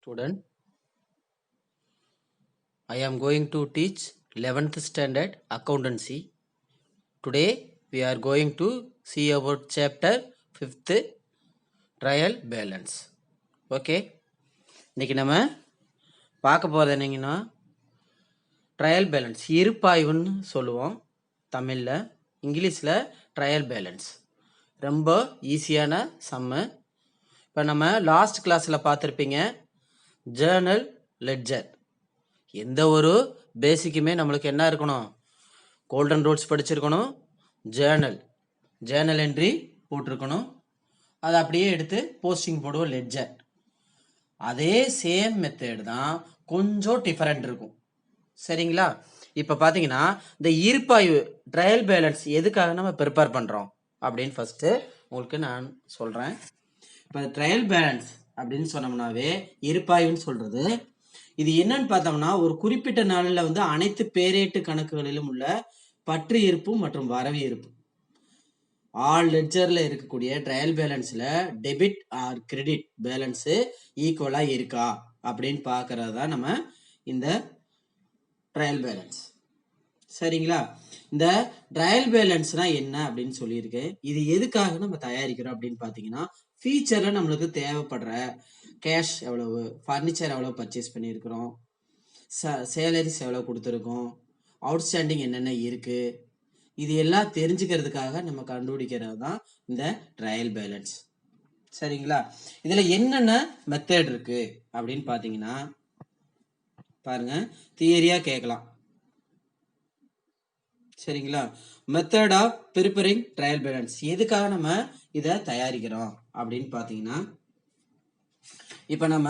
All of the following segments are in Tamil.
Student, I am going to teach 11th standard accountancy. Today we are going to see about chapter 5th trial balance. Okay, இன்னைக்கு நம்ம பார்க்க போகிறது என்னங்கன்னா ட்ரையல் பேலன்ஸ் இருப்பாய்வுன்னு சொல்லுவோம் தமிழில். இங்கிலீஷில் ட்ரையல் பேலன்ஸ் ரொம்ப ஈஸியான சம்மு. இப்போ நம்ம லாஸ்ட் கிளாஸில் பார்த்துருப்பீங்க ஜேர்னல் லெட்ஜர். எந்த ஒரு பேசிக்குமே நம்மளுக்கு என்ன இருக்கணும், கோல்டன் ரூல்ஸ் படிச்சிருக்கணும், ஜேர்னல் என்ட்ரி போட்டிருக்கணும், அதை அப்படியே எடுத்து போஸ்டிங் போடுவோம் லெட்ஜர். அதே சேம் மெத்தேடு தான், கொஞ்சம் டிஃபரெண்ட் இருக்கும். சரிங்களா? இப்போ பார்த்தீங்கன்னா இந்த இருப்பாய்வு ட்ரையல் பேலன்ஸ் எதுக்காக நம்ம ப்ரிப்பேர் பண்ணுறோம் அப்படின்னு ஃபஸ்ட்டு உங்களுக்கு நான் சொல்கிறேன். இப்போ ட்ரையல் பேலன்ஸ் அப்படின்னு சொன்னோம்னாவே இருப்பாய்வுன்னு சொல்கிறது இது என்னன்னு பார்த்தோம்னா, ஒரு குறிப்பிட்ட நாளில் அனைத்து பேரேட்டு கணக்குகளிலும் உள்ள பற்று இருப்பு மற்றும் வரவு இருப்பு ஆல் லெட்ஜரில் இருக்கக்கூடிய ட்ரையல் பேலன்ஸில் டெபிட் ஆர் கிரெடிட் பேலன்ஸு ஈக்குவலாக இருக்கா அப்படின்னு பார்க்கறது தான் நம்ம இந்த ட்ரையல் பேலன்ஸ். சரிங்களா? இந்த ட்ரையல் பேலன்ஸ்னா என்ன அப்படின்னு சொல்லியிருக்கேன். இது எதுக்காக நம்ம தயாரிக்கிறோம் அப்படின்னு பார்த்தீங்கன்னா, ஃபியூச்சரில் நம்மளுக்கு தேவைப்படுற கேஷ் எவ்வளவு, ஃபர்னிச்சர் எவ்வளோ பர்ச்சேஸ் பண்ணியிருக்கிறோம், சேலரிஸ் எவ்வளோ கொடுத்துருக்கோம், அவுட்ஸ்டாண்டிங் என்னென்ன இருக்குது, இது எல்லாம் தெரிஞ்சுக்கிறதுக்காக நம்ம கண்டுபிடிக்கிறது தான் இந்த ட்ரையல் பேலன்ஸ். சரிங்களா? இதில் என்னென்ன மெத்தட் இருக்குது அப்படின்னு பார்த்தீங்கன்னா பாருங்க, தியரியாக கேட்கலாம். சரிங்களா? Method of preparing trial balance எதுக்காக நம்ம இதை தயாரிக்கிறோம் அப்படின்னு பார்த்தீங்கன்னா, இப்போ நம்ம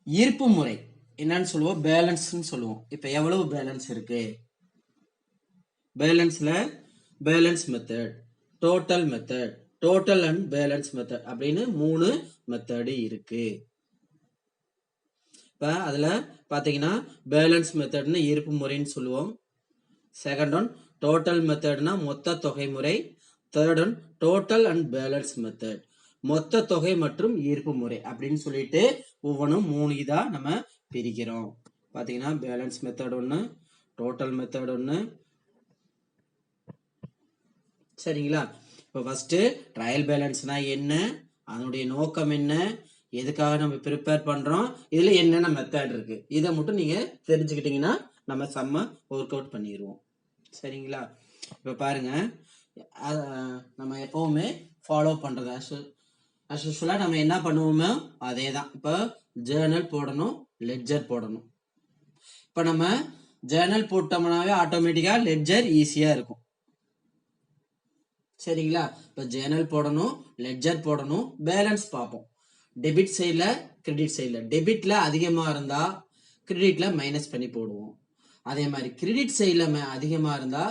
இருப்பு முறை என்னன்னு சொல்லுவோம், பேலன்ஸ்ன்னு சொல்லுவோம். இப்போ எவ்வளவு பேலன்ஸ் இருக்கு, பேலன்ஸில் balance method, total method, total and balance method அப்படின்னு 3 மெத்தடு இருக்கு. இப்போ அதில் பார்த்தீங்கன்னா பேலன்ஸ் மெத்தட்னு இருப்பு முறைன்னு சொல்லுவோம். செகண்ட் ஒன் டோட்டல் மெத்தட்னா மொத்த தொகை முறை. Third one total and balance method, மொத்த தொகை மற்றும் இருப்பு முறை அப்படின்னு சொல்லிட்டு ஒவ்வொன்றும் 3 இதாக நம்ம பிரிக்கிறோம். பார்த்தீங்கன்னா பேலன்ஸ் மெத்தட் ஒன்று, டோட்டல் மெத்தட் ஒன்று. சரிங்களா? இப்போ ஃபர்ஸ்ட் ட்ரையல் பேலன்ஸ்னா என்ன, அதனுடைய நோக்கம் என்ன, எதுக்காக நம்ம ப்ரிப்பேர் பண்றோம், இதுல என்னென்ன மெத்தட் இருக்கு, இதை மட்டும் நீங்க தெரிஞ்சுக்கிட்டீங்கன்னா நம்ம செம்ம ஒர்க் அவுட் பண்ணிடுவோம். சரிங்களா? இப்போ பாருங்க, நம்ம எப்பவுமே ஃபாலோ பண்றது அஸ்யூஷுவலா நம்ம என்ன பண்ணுவோமோ அதே தான். இப்போ ஜேர்னல் போடணும், லெட்ஜர் போடணும். இப்போ நம்ம ஜேர்னல் போட்டோம்னாவே ஆட்டோமேட்டிக்கா லெட்ஜர் ஈஸியா இருக்கும். சரிங்களா? இப்போ ஜேர்னல் போடணும், லெட்ஜர் போடணும், பேலன்ஸ் பார்ப்போம். டெபிட் சைடில், கிரெடிட் சைடில். டெபிட்ல அதிகமாக இருந்தால் கிரெடிட்டில் மைனஸ் பண்ணி போடுவோம். அதே மாதிரி கிரெடிட் சைடில் அதிகமாக இருந்தால்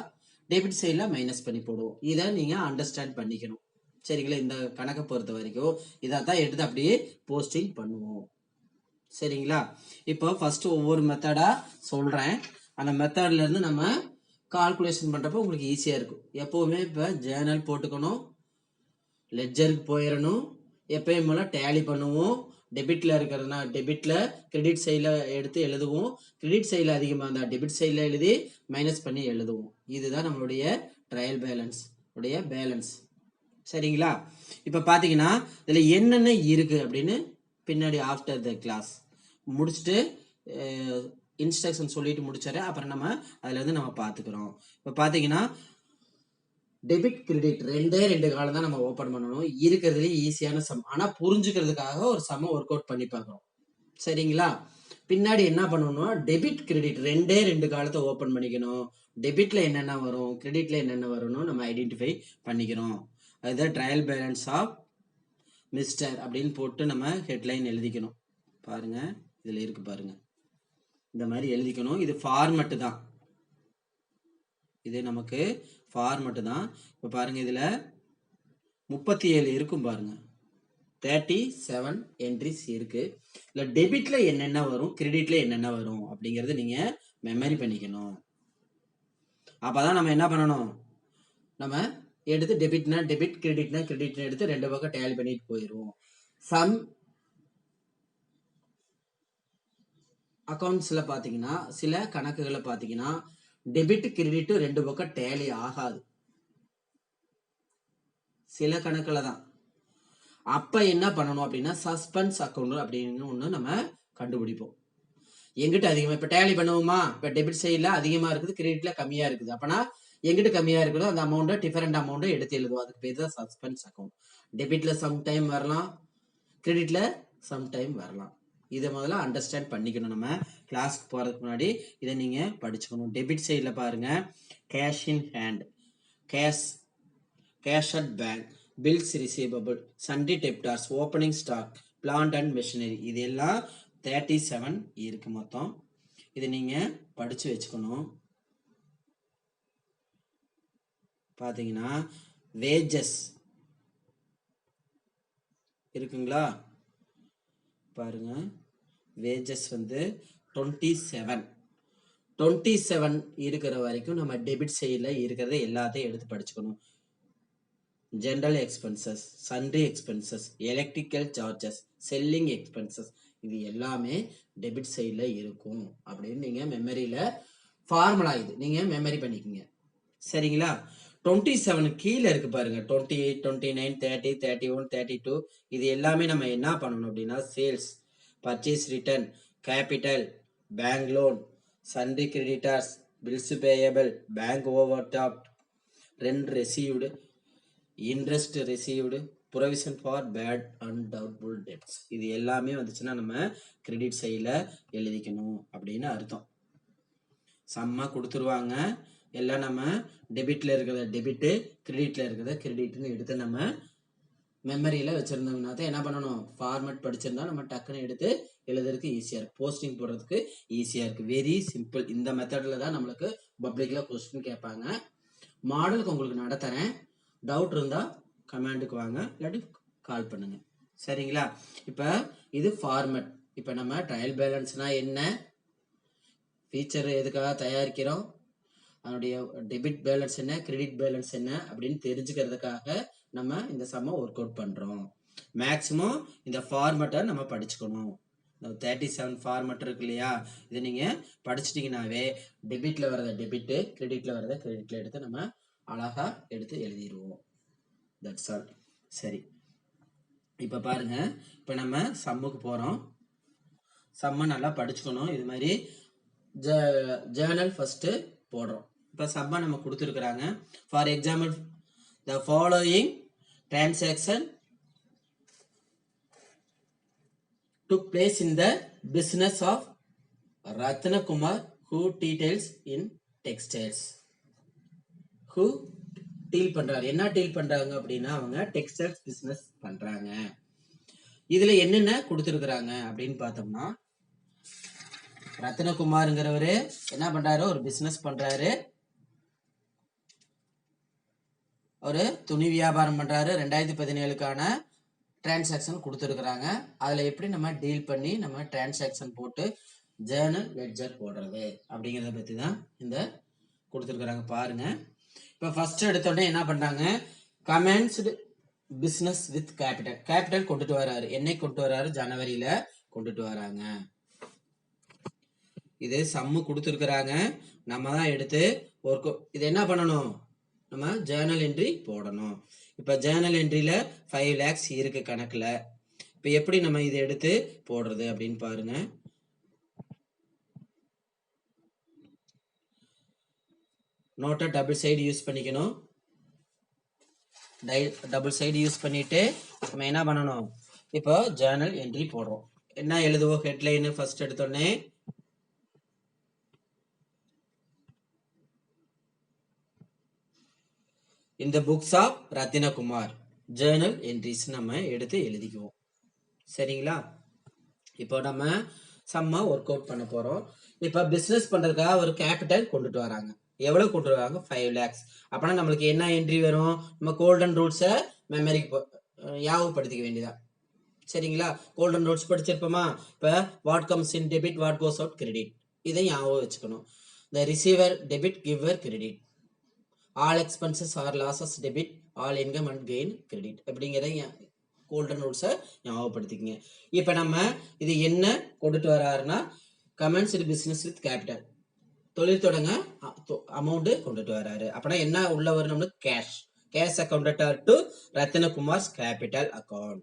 டெபிட் சைடில் மைனஸ் பண்ணி போடுவோம். இதை நீங்கள் அண்டர்ஸ்டாண்ட் பண்ணிக்கணும். சரிங்களா? இந்த கணக்கை பொறுத்த வரைக்கும் இதை தான் எடுத்து அப்படியே போஸ்டிங் பண்ணுவோம். சரிங்களா? இப்போ ஃபர்ஸ்ட் ஒவ்வொரு மெத்தடாக சொல்கிறேன். அந்த மெத்தட்லேருந்து நம்ம கால்குலேஷன் பண்ணுறப்போ உங்களுக்கு ஈஸியாக இருக்கும். எப்போவுமே இப்போ ஜேர்னல் போட்டுக்கணும், லெட்ஜருக்கு போயிடணும், எப்பயும் போல டேலி பண்ணுவோம். டெபிட்ல இருக்கிறதுனா டெபிட்ல கிரெடிட் சைடில் எடுத்து எழுதுவோம், கிரெடிட் சைடில் அதிகமாக இருந்தால் டெபிட் சைடில் எழுதி மைனஸ் பண்ணி எழுதுவோம். இதுதான் நம்மளுடைய ட்ரையல் பேலன்ஸ் உடைய பேலன்ஸ். சரிங்களா? இப்போ பார்த்தீங்கன்னா இதில் என்னென்ன இருக்கு அப்படின்னு பின்னாடி ஆஃப்டர் த கிளாஸ் முடிச்சுட்டு இன்ஸ்ட்ரக்ஷன் சொல்லிட்டு முடிச்சாரு, அப்புறம் நம்ம அதில் நம்ம பார்த்துக்கிறோம். இப்போ பார்த்தீங்கன்னா டெபிட் கிரெடிட் ரெண்டு காலம் தான் நம்ம ஓப்பன் பண்ணணும். இருக்கிறதுலே ஈஸியான சம், ஆனால் புரிஞ்சுக்கிறதுக்காக ஒரு சம்ம ஒர்க் அவுட் பண்ணி பார்க்குறோம். சரிங்களா? பின்னாடி என்ன பண்ணணும்னா டெபிட் கிரெடிட் ரெண்டு காலத்தை ஓப்பன் பண்ணிக்கணும். டெபிட்ல என்னென்ன வரும், கிரெடிட்ல என்னென்ன வரும்னு நம்ம ஐடென்டிஃபை பண்ணிக்கிறோம். அதுதான் ட்ரையல் பேலன்ஸ் ஆஃப் மிஸ்டர் அப்படின்னு போட்டு நம்ம ஹெட்லைன் எழுதிக்கணும். பாருங்க, இதில் இருக்கு பாருங்க, இந்த மாதிரி எழுதிக்கணும். இது ஃபார்மட்டு தான், இது நமக்கு ஃபார்மட்டு தான். இப்போ பாருங்க, இதில் 37 இருக்கும் பாருங்க, 37 என்ட்ரிஸ் இருக்கு. இல்லை டெபிட்ல என்னென்ன வரும், கிரெடிட்ல என்னென்ன வரும் அப்படிங்கிறது நீங்க மெமரி பண்ணிக்கணும். அப்பதான் நம்ம என்ன பண்ணணும், நம்ம எடுத்து டெபிட்னா டெபிட், கிரெடிட்னா கிரெடிட்னு எடுத்து 2 பக்கம் டேலி பண்ணிட்டு போயிடுவோம். சம் அக்கௌண்ட்ஸ்ல பாத்தீங்கன்னா சில கணக்குகளை பாத்தீங்கன்னா டெபிட் கிரெடிட் ரெண்டு பக்கம் டேலி ஆகாது, சில கணக்குல தான். அப்ப என்ன பண்ணணும் அப்படின்னா சஸ்பென்ஸ் அக்கௌண்ட் அப்படின்னு ஒண்ணு நம்ம கண்டுபிடிப்போம். எங்கிட்ட அதிகமா இப்ப டேலி பண்ணுவோமா, இப்ப டெபிட் சைட்ல அதிகமா இருக்குது, கிரெடிட்ல கம்மியா இருக்குது. அப்பனா எங்கிட்ட கம்மியா இருக்குதோ அந்த அமௌண்ட்டை டிஃபரெண்ட் அமௌண்ட்டை எடுத்து எழுதுவோம். அதுக்கு பேர் தான் சஸ்பென்ஸ் அக்கௌண்ட். டெபிட்ல சம் டைம் வரலாம், கிரெடிட்ல சம் டைம் வரலாம். இதை முதல்ல அண்டர்ஸ்டாண்ட் பண்ணிக்கணும். நம்ம கிளாஸ்க்கு போறதுக்கு முன்னாடி இதை நீங்க படிச்சுக்கணும். டெபிட் சைட்ல பாருங்க, cash in hand, cash cash at bank, bills receivable, sundry debtors, opening stock, plant and machinery, இது எல்லாம் 37 இருக்கு மொத்தம். இது நீங்க படிச்சு வச்சுக்கணும். பாத்தீங்கன்னா வேஜஸ் இருக்குங்களா, பாருங்க வேஜஸ் வந்து 27 இருக்கிற வரைக்கும் நம்ம டெபிட் சைட்ல இருக்கிறத எல்லாத்தையும் எடுத்து படிச்சுக்கணும். General expenses, sundry expenses, electrical charges, selling expenses, இது எல்லாமே டெபிட் சைட்ல இருக்கும் அப்படின்னு நீங்க மெமரியில ஃபார்முலா இது நீங்க மெமரி பண்ணிக்கோங்க. சரிங்களா? 27 கீழே இருக்கு பாருங்க, 28, 29, 30, 31, 32, இது எல்லாமே நம்ம என்ன பண்ணணும் அப்படின்னா sales, purchase return, capital, bank loan, sundry creditors, bills payable, bank overdraft, rent received, interest received, provision for bad and doubtful debts, இது எல்லாமே வந்துச்சுன்னா நம்ம கிரெடிட் சைடில் எழுதிக்கணும் அப்படின்னு அர்த்தம். சம்மா கொடுத்துருவாங்க, எல்லாம் நம்ம டெபிட்ல இருக்கிறத டெபிட்டு, கிரெடிட்ல இருக்கிறத கிரெடிட்னு எடுத்து நம்ம மெமரியில வச்சிருந்தோம்னா தான் என்ன பண்ணணும், ஃபார்மேட் படிச்சிருந்தா நம்ம டக்குன்னு எடுத்து எழுதுறதுக்கு ஈஸியா இருக்கு, போஸ்டிங் போடுறதுக்கு ஈஸியா இருக்கு. Very simple. இந்த மெத்தட்ல தான் நம்மளுக்கு பப்ளிக்ல கொஸ்டின் கேட்பாங்க. மாடலுக்கு உங்களுக்கு நடத்துறேன், டவுட் இருந்தா கமெண்ட்டுக்கு வாங்க, இல்லாட்டி கால் பண்ணுங்க. சரிங்களா? இப்ப இது ஃபார்மேட். இப்ப நம்ம ட்ரையல் பேலன்ஸ்னா என்ன, ஃபீச்சர் எதுக்காக தயாரிக்கிறோம், அதனுடைய டெபிட் பேலன்ஸ் என்ன, கிரெடிட் பேலன்ஸ் என்ன அப்படின்னு தெரிஞ்சுக்கிறதுக்காக நம்ம இந்த சம்மை ஒர்க் அவுட் பண்றோம். மேக்சிமம் இந்த ஃபார்மேட்டை நம்ம படிச்சுக்கணும். 37 ஃபார்மேட் இருக்கு இல்லையா, இதை நீங்க படிச்சிட்டீங்கன்னாவே டெபிட்ல வரத டெபிட், கிரெடிட்ல வரத கிரெடிட்ல எடுத்து நம்ம அழகா எடுத்து எழுதிடுவோம். That's all. சரி, இப்ப பாருங்க, இப்ப நம்ம சம்முக்கு போறோம். சம்ம நல்லா படிச்சுக்கணும். இது மாதிரி ஜேர்னல் ஃபர்ஸ்ட் போடுறோம். இப்ப சம்ம நம்ம கொடுத்துருக்குறாங்க. For example, the following transaction took place in the business of Ratnakumar, who details in textiles. who deal பண்றாரு, என்ன டீல் பண்றாங்க அப்படின்னா அவங்க டெக்ஸ்டைல்ஸ் பிசினஸ் பண்றாங்க. இதுல என்னென்ன கொடுத்துருக்குறாங்க அப்படின்னு பார்த்தோம்னா, ரத்னகுமார்ங்கிறவரு என்ன பண்றாரு, ஒரு பிசினஸ் பண்றாரு, ஒரு துணி வியாபாரம் பண்றாரு. 2017க்கான டிரான்சாக்ஷன் கொடுத்துருக்குறாங்க. அதுல எப்படி நம்ம டீல் பண்ணி நம்ம டிரான்சாக்ஷன் போட்டு ஜேர்னல் லெட்ஜர் போடுறது அப்படிங்கிறத பத்தி தான் இந்த கொடுத்துருக்குறாங்க. பாருங்க, இப்ப ஃபர்ஸ்ட் எடுத்தோடனே என்ன பண்றாங்க, commenced business with capital. Capital கொண்டுட்டு வராரு, என்னைக்கு கொண்டு வராரு, ஜனவரியில கொண்டுட்டு வராங்க. இது சம்மு கொடுத்துருக்குறாங்க, நம்ம தான் எடுத்து இது என்ன பண்ணணும், நம்ம ஜேர்னல் என்ட்ரி போடணும். இப்ப ஜேர்னல் என்ட்ரியில 5 lakhs இருக்கு கணக்குல. இப்ப எப்படி நம்ம இதை எடுத்து போடுறது அப்படின்னு பாருங்க. நோட்டை டபுள் சைடு யூஸ் பண்ணிக்கணும். டபுள் சைடு யூஸ் பண்ணிட்டு நம்ம என்ன பண்ணணும், இப்போ ஜேர்னல் என்ட்ரி போடுறோம். என்ன எழுதுவோம், ஹெட்லைன் ஃபர்ஸ்ட் எடுத்தோடனே இந்த books of Rathinakumar journal entries நம்ம எடுத்து எழுதிக்குவோம். சரிங்களா? இப்போ நம்ம சம்மா ஒர்க் அவுட் பண்ண போறோம். இப்ப பிசினஸ் பண்றதுக்காக ஒரு கேபிட்டல் கொண்டுட்டு வராங்க. எவ்வளவு கொண்டு வராங்க, 5 lakhs. அப்பனா நம்மளுக்கு என்ன என்ட்ரி வரும், நம்ம கோல்டன் ரூல்ஸை மெமரிக்கு ஞாபகப்படுத்திக்க வேண்டியதா. சரிங்களா? கோல்டன் ரூல்ஸ் படிச்சிருப்போமா. இப்ப what comes in debit, what goes out credit, இதை ஞாபகம் வச்சுக்கணும். The receiver debit, giver credit, all expenses are losses debit, all income and gain credit, அப்படிங்கிறத கோல்டன் ரூல்ஸை ஞாபகப்படுத்திக்கங்க. இப்ப நம்ம இது என்ன கொண்டுட்டு வராருன்னா கமென்ஸ்டு பிசினஸ் வித் கேபிட்டல், தொழில் தொடங்க அமௌண்ட் கொண்டுட்டு வராரு. அப்பனா என்ன உள்ள வரும் நம்மளுக்கு? Cash. Cash account to Rathinakumar's capital account.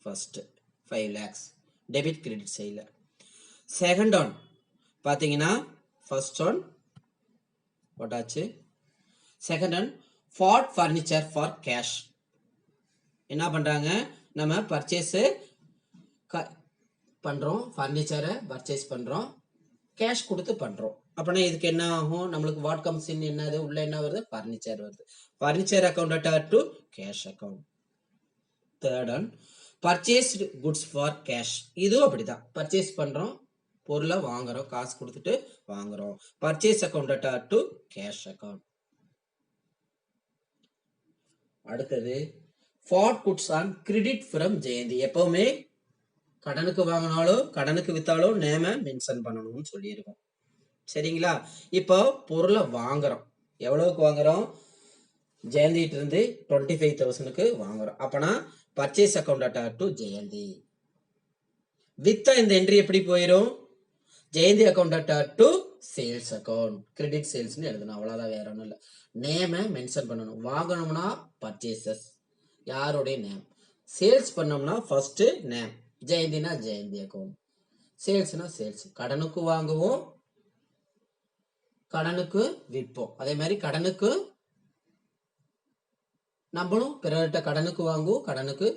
First 5 lakhs debit credit சைடில். செகண்ட் ஒன் பார்த்தீங்கன்னா ஃபர்ஸ்ட் ஒன் போட்டாச்சு. Second one bought furniture for cash. என்ன பண்ணுறாங்க? நம்ம பர்ச்சேஸு பண்ணுறோம், ஃபர்னிச்சரை பர்ச்சேஸ் பண்ணுறோம், கேஷ் கொடுத்து பண்ணுறோம். அப்படின்னா இதுக்கு என்ன ஆகும்? நம்மளுக்கு வாட் கம்ஸ் இன் என்னது? உள்ள என்ன வருது? ஃபர்னிச்சர் வருது. Furniture account to cash account. Third one purchased goods for cash. இதுவும் அப்படிதான், பர்ச்சேஸ் பண்ணுறோம், பொருளை வாங்குறோம், காசு கொடுத்துட்டு வாங்குறோம். Purchase account to cash account. அடுத்தது for goods on credit from Jayanthi. எப்பவுமே கடனுக்கு வாங்கினாலோ கடனுக்கு வித்தாலோ நேம மென்ஷன் பண்ணணும்னு சொல்லியிருக்கோம். சரிங்களா? இப்போ பொருளை வாங்குறோம், எவ்வளவுக்கு வாங்குறோம்? ஜெயந்திட்டு இருந்து 25,000க்கு வாங்குறோம். அப்பனா பர்ச்சேஸ் அக்கௌண்ட் டு ஜெயந்தி. வித்தா இந்த என்ட்ரி எப்படி போயிடும்? Jayanthi account to sales account. Credit சேல்ஸ்னு எழுதணும், அவ்வளவுதான், வேற ஒன்றும் இல்லை. நேமை மென்ஷன் பண்ணணும். வாங்கணும்னா பர்ச்சேசஸ், யாருடைய நேம். சேல்ஸ் பண்ணோம்னா ஃபர்ஸ்ட் நேம். ஜெயந்தினா ஜெயந்தி அக்கௌண்ட், சேல்ஸ்னா சேல்ஸ். கடனுக்கு வாங்குவோம், கடனுக்கு விற்போம். அதே மாதிரி கடனுக்கு நம்மளும் பிறர்கிட்ட கடனுக்கு வாங்குவோம், கடனுக்கு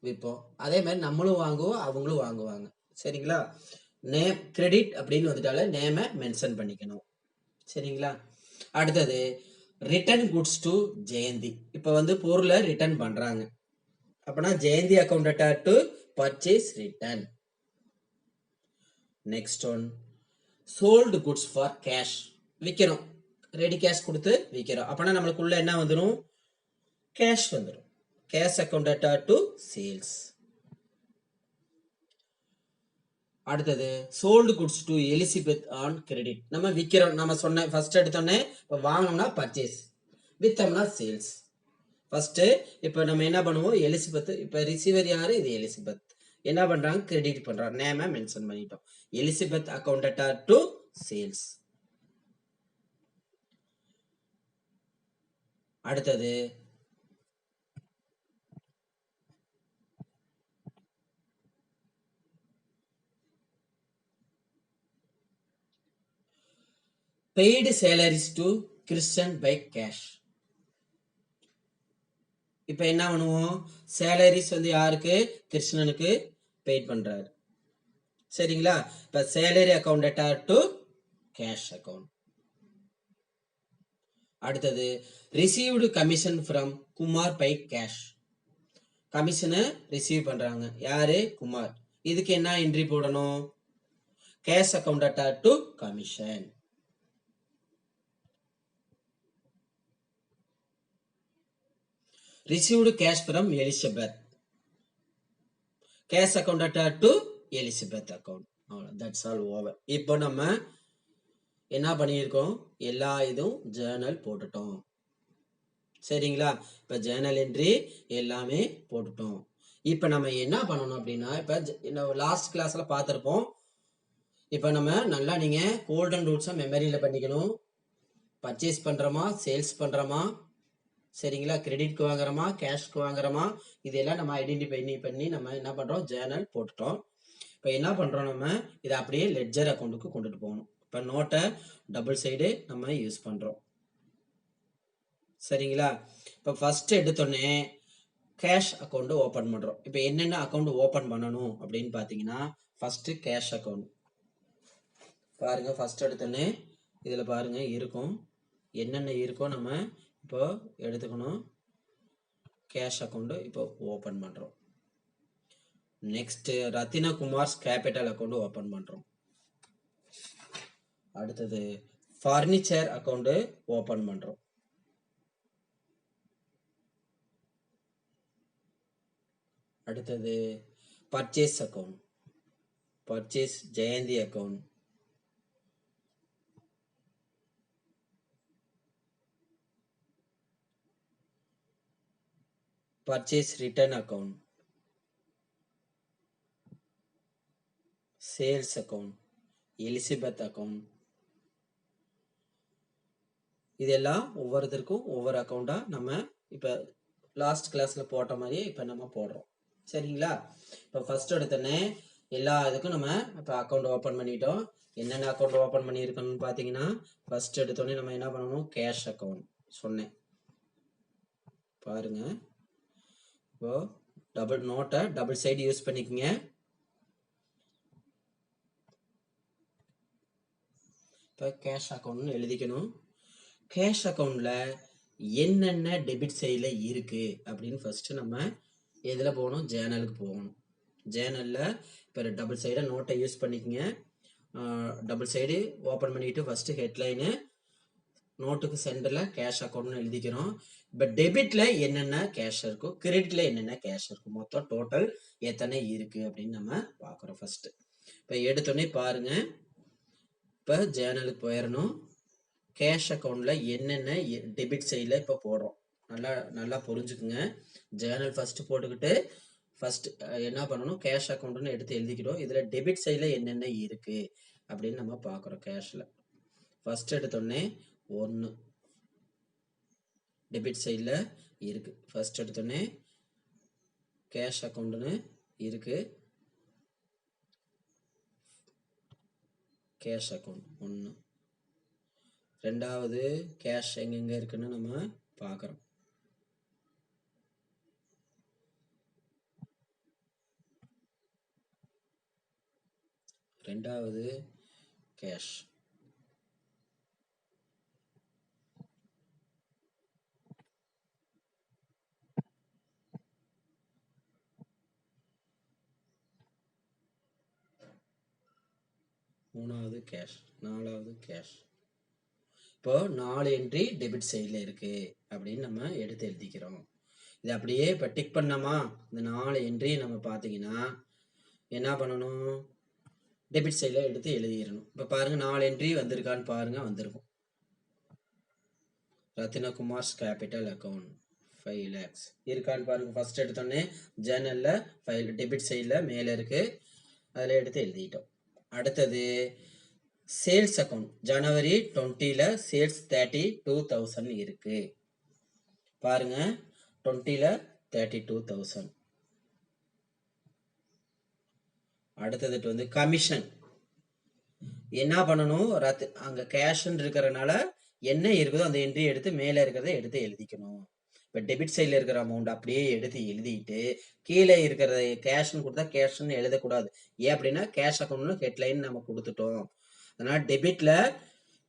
விற்போம். அதே மாதிரி நம்மளும் வாங்குவோம், அவங்களும் வாங்குவாங்க. சரிங்களா? நேம் கிரெடிட் அப்படின்னு வந்துட்டால நேமை மென்ஷன் பண்ணிக்கணும். சரிங்களா? அடுத்தது ரிட்டர்ன் குட்ஸ் டு ஜெயந்தி. இப்போ வந்து பொருளை ரிட்டர்ன் பண்றாங்க, அப்பனா Jayanthi account to purchase return. Next one sold goods for cash. விற்கிறோம், ரெடி கேஷ் கொடுத்து விற்கிறோம். அப்பனா நம்மளுக்குள்ள என்ன வந்துடும்? கேஷ் வந்துடும். Cash account to sales. அடுத்தது sold goods to Elizabeth on credit. நம்ம விற்கிறோம், நம்ம சொன்ன ஃபர்ஸ்ட் எடுத்தோன்னே இப்போ வாங்கணும்னா பர்ச்சேஸ், வித்தோம்னா சேல்ஸ். ஃபர்ஸ்ட் இப்போ நம்ம என்ன பண்ணுவோம்? எலிசபெத். இப்போ ரிசீவர் யாரு? இது எலிசபெத். என்ன பண்றாங்க? கிரெடிட் பண்றாங்க, நேமை மென்ஷன் பண்ணிட்டோம். Elizabeth account to sales. அடுத்தது paid salaries to Kristen by cash. இப்போ என்ன பண்ணுவோம்? சேலரிஸ் வந்து யாருக்கு? கிருஷ்ணனுக்கு பெய்ட் பண்றாரு. சரிங்களா? இப்போ salary account to cash account. அடுத்தது received commission from Kumar by cash. கமிஷனை ரிசீவ் பண்றாங்க யாரு? குமார். இதுக்கு என்ன என்ட்ரி போடணும்? Cash account to commission. Received cash from Elizabeth, cash account to Elizabeth account. That's all over. இப்போ நம்ம என்ன பண்ணியிருக்கோம்? எல்லா இதுவும் ஜேர்னல் போட்டுட்டோம். சரிங்களா? இப்போ ஜேர்னல் என்ட்ரி எல்லாமே போட்டுட்டோம். இப்போ நம்ம என்ன பண்ணணும் அப்படின்னா, இப்போ லாஸ்ட் கிளாஸ்ல பார்த்துருப்போம். இப்போ நம்ம நல்லா நீங்க கோல்டன் ரூல்ஸை மெமரியில பண்ணிக்கணும். பர்ச்சேஸ் பண்றோமா, சேல்ஸ் பண்றோமா, சரிங்களா, கிரெடிட்க்கு வாங்குறோமா, கேஷ்க்கு வாங்குறோமா, இதெல்லாம் நம்ம ஐடென்டிஃபை பண்ணி நம்ம என்ன பண்றோம்? ஜேர்னல் போட்டுட்டோம். இப்போ என்ன பண்றோம்? நம்ம இதை அப்படியே லெட்ஜர் அக்கௌண்ட்டுக்கு கொண்டுட்டு போகணும். இப்போ நோட்டை டபுள் சைடு நம்ம யூஸ் பண்றோம். சரிங்களா? இப்போ ஃபர்ஸ்ட் எடுத்தோடனே கேஷ் அக்கௌண்ட் ஓபன் பண்றோம். இப்போ என்னென்ன அக்கௌண்ட் ஓபன் பண்ணணும் அப்படின்னு பாத்தீங்கன்னா, ஃபர்ஸ்ட் கேஷ் அக்கௌண்ட் பாருங்க. ஃபர்ஸ்ட் எடுத்தோடனே இதுல பாருங்க இருக்கும், என்னென்ன இருக்கோ நம்ம இப்போ எடுத்துக்கணும். கேஷ் அக்கௌண்ட் இப்போ ஓபன் பண்றோம். Next Rathinakumar's capital account open பண்றோம். அடுத்தது ஃபர்னிச்சர் அக்கௌண்ட் ஓபன் பண்றோம். அடுத்தது purchase account, purchase Jayanthi account. Purchase return account, sales account, Elizabeth account, இதெல்லாம் ஒவ்வொருத்தருக்கும் ஒவ்வொரு அக்கௌண்டா நம்ம இப்போ லாஸ்ட் கிளாஸ்ல போட்ட மாதிரியே இப்போ நம்ம போடுறோம். சரிங்களா? இப்போ ஃபர்ஸ்ட் எடுத்தோடனே எல்லா இதுக்கும் நம்ம இப்போ அக்கௌண்ட் ஓப்பன் பண்ணிட்டோம். என்னென்ன அக்கௌண்ட் ஓப்பன் பண்ணியிருக்கணும்னு பார்த்தீங்கன்னா, ஃபர்ஸ்ட் எடுத்தோடனே நம்ம என்ன பண்ணணும், கேஷ் அக்கௌண்ட் சொன்னேன் பாருங்க. இப்போ டபுள் நோட்டை டபுள் சைடு யூஸ் பண்ணிக்கோங்க. இப்போ கேஷ் அக்கௌண்ட்னு எழுதிக்கணும். கேஷ் அக்கௌண்ட்ல என்னென்ன டெபிட் சைடில் இருக்கு அப்படின்னு ஃபர்ஸ்ட் நம்ம எதில் போகணும், ஜேர்னலுக்கு போகணும். ஜேர்னலில் இப்போ டபுள் சைடாக நோட்டை யூஸ் பண்ணிக்கோங்க. டபுள் சைடு ஓப்பன் பண்ணிட்டு ஃபர்ஸ்ட் ஹெட்லைனு நோட்டுக்கு சென்டரில் கேஷ் அக்கௌண்ட்னு எழுதிக்கிறோம். இப்போ டெபிட்ல என்னென்ன கேஷ் இருக்கும், கிரெடிட்ல என்னென்ன கேஷ் இருக்கும், மொத்தம் டோட்டல் எத்தனை இருக்கு அப்படின்னு நம்ம பார்க்குறோம். ஃபர்ஸ்ட் இப்போ எடுத்தோடனே பாருங்க, இப்போ ஜேர்னலுக்கு போயிடணும். கேஷ் அக்கௌண்ட்ல என்னென்ன டெபிட் சைடில் இப்போ போடுறோம், நல்லா புரிஞ்சுக்குங்க. ஜேர்னல் ஃபர்ஸ்ட் போட்டுக்கிட்டு ஃபர்ஸ்ட் என்ன பண்ணணும், கேஷ் அக்கௌண்ட்னு எடுத்து எழுதிக்கிட்டோம். இதில் டெபிட் சைடில் என்னென்ன இருக்கு அப்படின்னு நம்ம பார்க்குறோம். கேஷில் ஃபர்ஸ்ட் எடுத்தோடனே 1 டெபிட் சைடில் இருக்கு. ஃபர்ஸ்ட் எடுத்தோடனே கேஷ் அக்கௌண்ட்னு இருக்கு. Cash account 1. ரெண்டாவது கேஷ் எங்கெங்க இருக்குன்னு நம்ம பார்க்குறோம். ரெண்டாவது கேஷ், மூணாவது கேஷ், நாலாவது கேஷ். இப்போ 4 என்ட்ரி டெபிட் சைடில் இருக்கு அப்படின்னு நம்ம எடுத்து எழுதிக்கிறோம். இது அப்படியே இப்போ டிக் பண்ணோமா, இந்த 4 என்ட்ரி நம்ம பார்த்தீங்கன்னா என்ன பண்ணணும், டெபிட் சைடில் எடுத்து எழுதிடணும். இப்போ பாருங்க 4 என்ட்ரி வந்திருக்கான்னு பாருங்க, வந்திருக்கும். ரத்தினகுமார்ஸ் கேபிட்டல் அக்கௌண்ட் 5 lakhs இருக்கான்னு பாருங்க. ஃபர்ஸ்ட் எடுத்தோடனே ஜேர்னலில் ஃபைல் டெபிட் சைடில் மேலே இருக்கு, அதில் எடுத்து எழுதிட்டோம். அடுத்தது சேல்ஸ் அக்கௌண்ட், ஜனவரி 20ல சேல்ஸ் 32,000 இருக்கு பாருங்க. 20ல 32,000. அடுத்தது வந்து கமிஷன். என்ன பண்ணணும், அங்க கேஷ்ன்னு இருக்கிறதுனால என்ன இருக்குதோ அந்த என்ட்ரி எடுத்து மேலே இருக்கிறத எடுத்து எழுதிக்கணும். இப்போ டெபிட் சைடில் இருக்கிற அமௌண்ட் அப்படியே எடுத்து எழுதிட்டு கீழே இருக்கிறத கேஷ்ன்னு கொடுத்தா கேஷ்ன்னு எழுதக்கூடாது. ஏன் அப்படின்னா கேஷ் அக்கௌண்ட்னு ஹெட்லைன் நம்ம கொடுத்துட்டோம். அதனால டெபிட்ல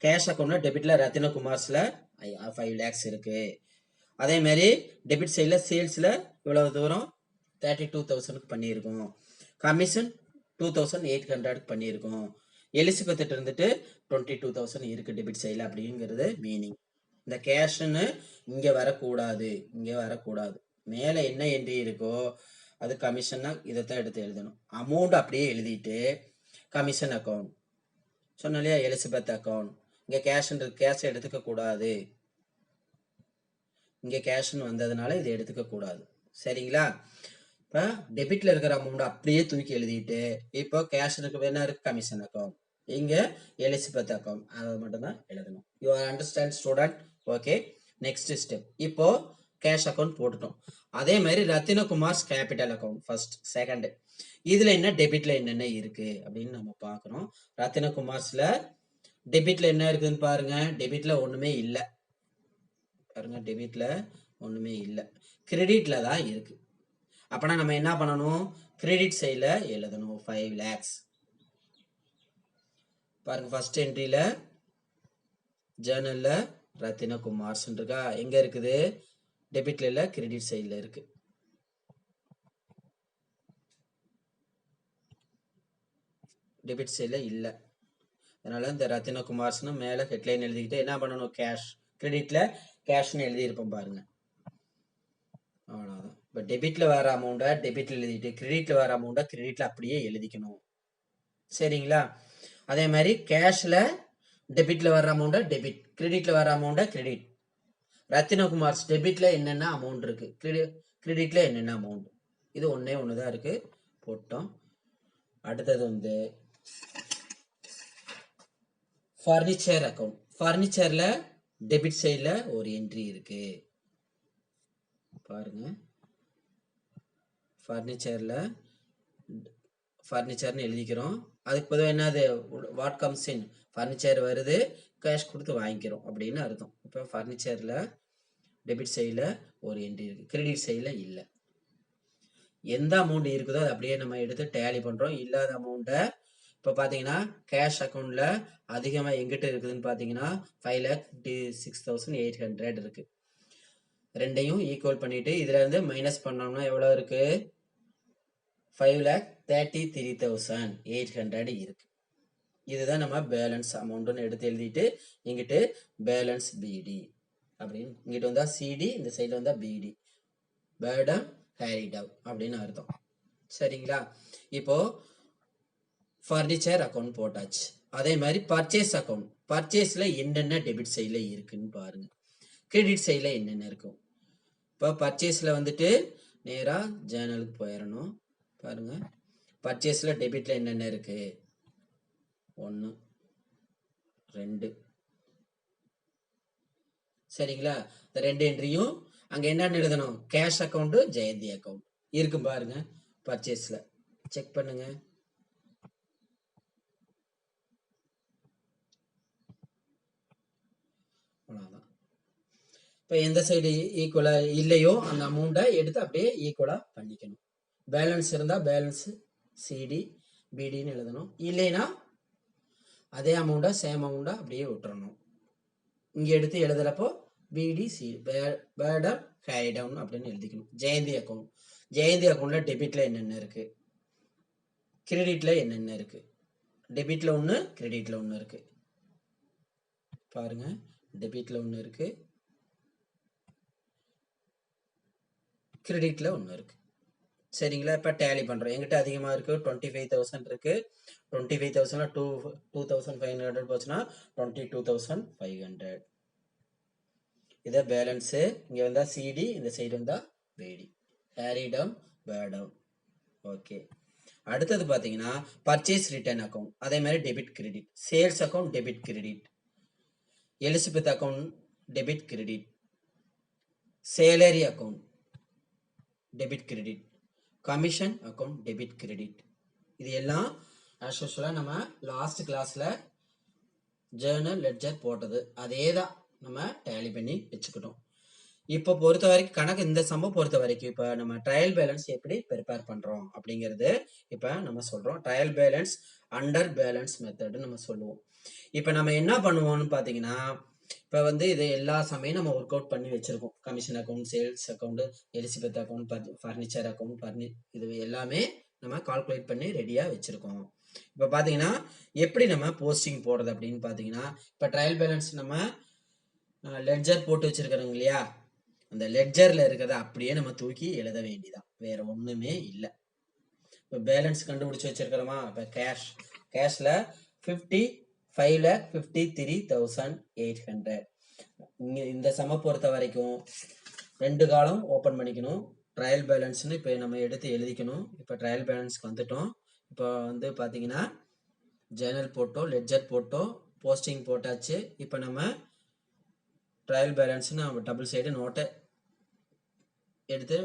கேஷ் அக்கௌண்ட்ல டெபிட்ல ரத்தினகுமார்ஸ்ல 5 lakhs இருக்கு. அதே மாதிரி டெபிட் சைட்ல சேல்ஸ்ல இவ்வளவு தூரம் 32,000 பண்ணியிருக்கோம். கமிஷன் 2,800 பண்ணியிருக்கோம். எலிசபெத் இருந்துட்டு 22,000 இருக்கு டெபிட் சைட்ல அப்படிங்கிறது மீனிங். இந்த கேஷ்ன்னு இங்க வரக்கூடாது, இங்க வரக்கூடாது. மேல என்ன என்ட்ரி இருக்கோ அது கமிஷன்னா இதைத்தான் எடுத்து எழுதணும். அமௌண்ட் அப்படியே எழுதிட்டு கமிஷன் அக்கௌண்ட் சொன்ன இல்லையா, எலிசபெத் அக்கௌண்ட். இங்க கேஷ் எடுத்துக்க கூடாது, இங்க கேஷ்ன்னு வந்ததுனால இதை எடுத்துக்க கூடாது. சரிங்களா? இப்போ டெபிட்ல இருக்கிற அமௌண்ட் அப்படியே தூக்கி எழுதிட்டு இப்போ கேஷ் இருக்கு என்ன இருக்கு, கமிஷன் அக்கௌண்ட், இங்க எலிசபெத் அக்கௌண்ட், அதை மட்டும் தான் எழுதணும். You understand student? Okay, next step. இப்போ கேஷ் அக்கௌண்ட் போட்டுட்டோம். அதே மாதிரி ரத்தினகுமார்ஸ் கேபிட்டல் அக்கௌண்ட் ஃபர்ஸ்ட், செகண்ட். இதுல என்ன டெபிட்ல என்னென்ன இருக்கு அப்படின்னு நம்ம பார்க்கறோம். ரத்தினகுமார்ஸ்ல டெபிட்ல என்ன இருக்குன்னு பாருங்க. டெபிட்ல ஒண்ணுமே இல்லை பாருங்க, டெபிட்ல ஒண்ணுமே இல்லை, கிரெடிட்ல தான் இருக்கு. அப்பனா நம்ம என்ன பண்ணணும், கிரெடிட் சைட்ல எழுதணும் 5 lakhs. பாருங்க ஃபர்ஸ்ட் என்ட்ரியில ஜேர்னல்ல ரத்தினகுமார்ஸ் இருக்கா, எங்க இருக்குது, டெபிட்ல இல்ல கிரெடிட் சைட்ல இருக்கு. டெபிட் சைட்ல இல்ல, அதனால இந்த ரத்தினகுமார்ஸ்னு மேல ஹெட்லைன் எழுதிக்கிட்டு என்ன பண்ணணும், கேஷ், கிரெடிட்ல கேஷ்னு எழுதியிருப்போம் பாருங்க, அவ்வளவுதான். இப்போ டெபிட்ல வர அமௌண்ட்டை டெபிட்ல எழுதிட்டு கிரெடிட்ல வர அமௌண்ட்டை கிரெடிட்ல அப்படியே எழுதிக்கணும். சரிங்களா? அதே மாதிரி கேஷ்ல டெபிட்ல வர அமௌண்ட்டை டெபிட், கிரெடிட்ல வர அமௌண்ட்டை கிரெடிட். ரத்தினகுமார்ஸ் டெபிட்ல என்னென்ன அமௌண்ட் இருக்கு, கிரெடிட்ல என்னென்ன அமௌண்ட், இது ஒன்னே ஒண்ணுதான் இருக்கு, போட்டோம். அடுத்தது வந்து ஃபர்னிச்சர் அக்கௌண்ட். ஃபர்னிச்சர்ல டெபிட் சைடுல ஒரு என்ட்ரி இருக்கு பாருங்க. ஃபர்னிச்சர்ல ஃபர்னிச்சர்னு எழுதிக்கிறோம். அதுக்கு பொதுவாக என்னது வாட் கம்ஸ் இன், ஃபர்னிச்சர் வருது, கேஷ் கொடுத்து வாங்கிக்கிறோம் அப்படின்னு அர்த்தம். இப்போ ஃபர்னிச்சரில் டெபிட் சைடில் ஒரு என்ட்ரி இருக்குது, கிரெடிட் சைடில் இல்லை. எந்த அமௌண்ட் இருக்குதோ அதை அப்படியே நம்ம எடுத்து டேலி பண்ணுறோம். இல்லாத அமௌண்ட்டை இப்போ பார்த்தீங்கன்னா கேஷ் அக்கௌண்ட்டில் அதிகமாக எங்கிட்ட இருக்குதுன்னு பார்த்தீங்கன்னா 5,56,800 இருக்குது. ரெண்டையும் ஈக்குவல் பண்ணிவிட்டு இதிலேருந்து மைனஸ் பண்ணோம்னா எவ்வளோ இருக்குது? 5,33,800 இருக்கு. இதுதான் நம்ம பேலன்ஸ் அமௌண்ட்னு எடுத்து எழுதிட்டு இங்கிட்டு பேலன்ஸ் பிடி அப்படின்னு, இங்கிட்டு வந்தா சிடி, இந்த சைடு வந்தா பிடி, பேர்டன் கேரிட் அவுட் அப்படின்னு அர்த்தம். சரிங்களா? இப்போ ஃபர்னிச்சர் அக்கௌண்ட் போட்டாச்சு. அதே மாதிரி பர்ச்சேஸ் அக்கௌண்ட். பர்ச்சேஸ்ல என்னென்ன டெபிட் சைட்ல இருக்குன்னு பாருங்க, கிரெடிட் சைட்ல என்னென்ன இருக்கும். இப்போ பர்ச்சேஸ்ல வந்துட்டு நேரா ஜேர்னலுக்கு போயிடணும். பாருங்க, பர்ச்சேஸ்ல டெபிட்ல என்னென்ன இருக்கு? 1 2. சரிங்களா? இந்த 2 என்ட்ரியும் அங்க என்னன்னு எழுதணும்? கேஷ் அக்கௌண்ட், ஜெயந்தி அக்கௌண்ட் இருக்கும் பாருங்க. பர்ச்சேஸ்ல செக் பண்ணுங்க. அவ்வளவுதான். இப்போ எந்த சைடு ஈக்குவலா இல்லையோ அந்த அமௌண்ட்டை எடுத்து அப்படியே ஈக்குவலா பண்ணிக்கணும். பேலன்ஸ் இருந்தா பேலன்ஸ் சிடி பிடின்னு எழுதணும். இல்லைன்னா அதே அமௌண்ட்டை சேம் அமௌண்ட்டை அப்படியே விட்டுறணும். இங்க எடுத்து எழுதுறப்போ பிடிசி பேர்டன் கேரி டவுன் அப்படின்னு எழுதிக்கணும். ஜெயந்தி அக்கௌண்ட். ஜெயந்தி அக்கௌண்ட்ல டெபிட்ல என்னென்ன இருக்கு, கிரெடிட்ல என்னென்ன இருக்கு? டெபிட்ல ஒன்று, கிரெடிட்ல ஒன்று இருக்கு பாருங்க. டெபிட்ல ஒன்று இருக்கு, கிரெடிட்ல ஒன்று இருக்கு. சரிங்களா? இப்போ டேலி பண்ணுறோம். எங்கிட்ட அதிகமாக இருக்கு, 25,000 இருக்கு. 25,000 2,500 போச்சுன்னா 22,500. இதை பேலன்ஸு. இங்கே வந்தா சிடி, இந்த சைடு வந்தா பிடி, கேரி டவுன் பேர் டவுன். ஓகே. அடுத்தது பார்த்தீங்கன்னா பர்ச்சேஸ் ரிட்டர்ன் அக்கௌண்ட். அதே மாதிரி debit credit. Sales account debit credit, Elizabeth account debit credit, salary account debit credit, commission account debit credit. இது எல்லாம் ஆஸ் யூசுவலாக நம்ம லாஸ்ட் கிளாஸ்ல ஜேர்னல் லெட்ஜர் போட்டது அதே தான் நம்ம டேலி பண்ணி வச்சுக்கிட்டோம். இப்போ பொறுத்த வரைக்கும் கணக்கு, இந்த சம்பவம் பொறுத்த வரைக்கும் இப்போ நம்ம ட்ரையல் பேலன்ஸ் எப்படி ப்ரிப்பேர் பண்றோம் அப்படிங்கிறது இப்போ நம்ம சொல்றோம். Trial balance under balance method நம்ம சொல்லுவோம். இப்போ நம்ம என்ன பண்ணுவோம்னு பார்த்தீங்கன்னா, இப்போ வந்து இது எல்லா சமயம் நம்ம ஒர்க் அவுட் பண்ணி வச்சிருக்கோம். Commission account, sales account, Elizabeth account, furniture account, இது எல்லாமே நம்ம கால்குலேட் பண்ணி ரெடியா வச்சிருக்கோம். இப்போ பார்த்தீங்கன்னா எப்படி நம்ம போஸ்டிங் போடுறது அப்படின்னு பார்த்தீங்கன்னா, இப்போ ட்ரையல் பேலன்ஸ் நம்ம லெட்ஜர் போட்டு வச்சிருக்கிறோங்க இல்லையா, அந்த லெட்ஜர்ல இருக்கிறத அப்படியே நம்ம தூக்கி எழுத வேண்டியதான், வேற ஒண்ணுமே இல்லை. இப்போ பேலன்ஸ் கண்டுபிடிச்சு வச்சிருக்கிறோமா? இப்போ கேஷ்ல 5,53,800. இந்த சம பொறுத்த வரைக்கும் 2 காலம் ஓபன் பண்ணிக்கணும். ட்ரையல் பேலன்ஸ்னு இப்போ நம்ம எடுத்து எழுதிக்கணும். இப்போ ட்ரையல் பேலன்ஸ்க்கு வந்துட்டோம். இப்போ வந்து பார்த்தீங்கன்னா ஜேர்னல் போட்டோம், லெட்ஜர் போட்டோம், போஸ்டிங் போட்டாச்சு. இப்போ நம்ம ட்ரையல் பேலன்ஸ்னு நம்ம டபுள் சைடு நோட்டை எடுத்து